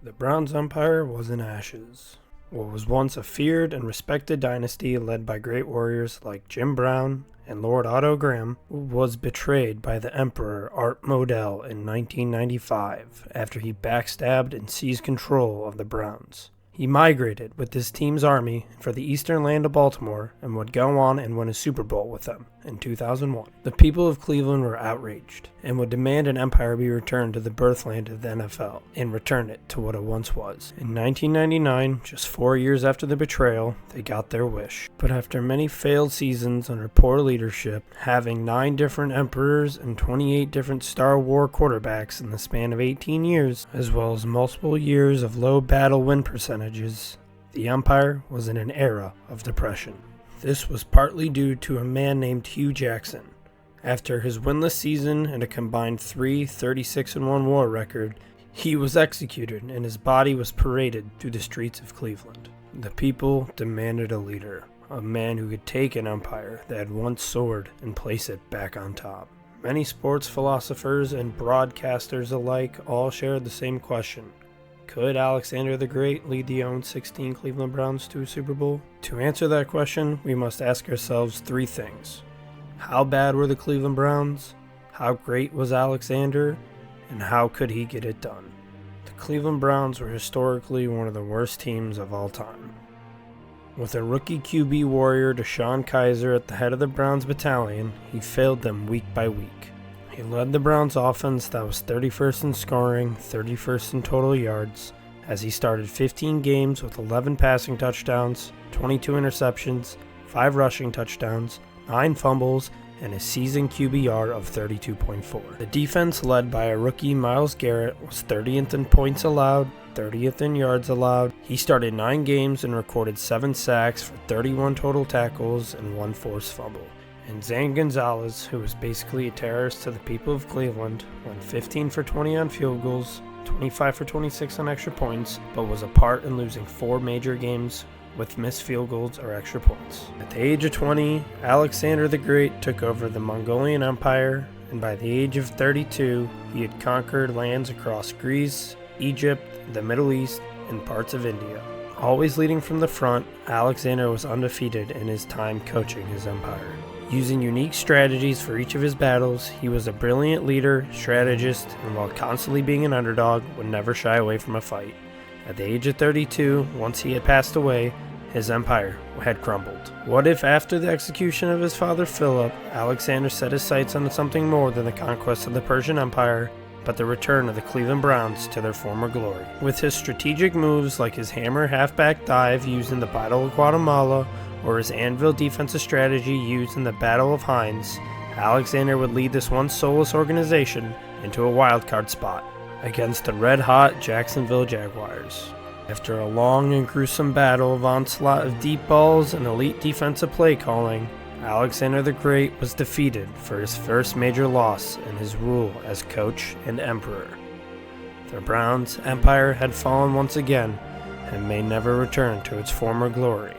The Browns Empire was in ashes. What was once a feared and respected dynasty led by great warriors like Jim Brown and Lord Otto Graham was betrayed by the Emperor Art Modell in 1995 after he backstabbed and seized control of the Browns. He migrated with his team's army for the eastern land of Baltimore and would go on and win a Super Bowl with them in 2001. The people of Cleveland were outraged and would demand an empire be returned to the birthland of the NFL and return it to what it once was. In 1999, just 4 years after the betrayal, they got their wish. But after many failed seasons under poor leadership, having 9 different emperors and 28 different Star Wars quarterbacks in the span of 18 years, as well as multiple years of low battle win percentages, the empire was in an era of depression. This was partly due to a man named Hugh Jackson. After his winless season and a combined 36-1 war record, he was executed and his body was paraded through the streets of Cleveland. The people demanded a leader, a man who could take an empire that had once soared and place it back on top. Many sports philosophers and broadcasters alike all shared the same question. Could Alexander the Great lead the 0-16 Cleveland Browns to a Super Bowl? To answer that question, we must ask ourselves 3 things. How bad were the Cleveland Browns? How great was Alexander? And how could he get it done? The Cleveland Browns were historically one of the worst teams of all time. With a rookie QB warrior Deshaun Kaiser at the head of the Browns battalion, he failed them week by week. He led the Browns offense that was 31st in scoring, 31st in total yards, as he started 15 games with 11 passing touchdowns, 22 interceptions, 5 rushing touchdowns, 9 fumbles, and a season QBR of 32.4. The defense led by a rookie Myles Garrett was 30th in points allowed, 30th in yards allowed. He started 9 games and recorded 7 sacks for 31 total tackles and 1 forced fumble. And Zane Gonzalez, who was basically a terrorist to the people of Cleveland, went 15 for 20 on field goals, 25 for 26 on extra points, but was a part in losing 4 major games with missed field goals or extra points. At the age of 20, Alexander the Great took over the Mongolian Empire, and by the age of 32, he had conquered lands across Greece, Egypt, the Middle East, and parts of India. Always leading from the front, Alexander was undefeated in his time coaching his empire. Using unique strategies for each of his battles, he was a brilliant leader, strategist, and while constantly being an underdog, would never shy away from a fight. At the age of 32, once he had passed away, his empire had crumbled. What if after the execution of his father Philip, Alexander set his sights on something more than the conquest of the Persian Empire, but the return of the Cleveland Browns to their former glory? With his strategic moves like his hammer halfback dive used in the Battle of Guatemala, or his anvil defensive strategy used in the Battle of Hines, Alexander would lead this once soulless organization into a wildcard spot against the red-hot Jacksonville Jaguars. After a long and gruesome battle of onslaught of deep balls and elite defensive play calling, Alexander the Great was defeated for his first major loss in his rule as coach and emperor. The Browns' empire had fallen once again and may never return to its former glory.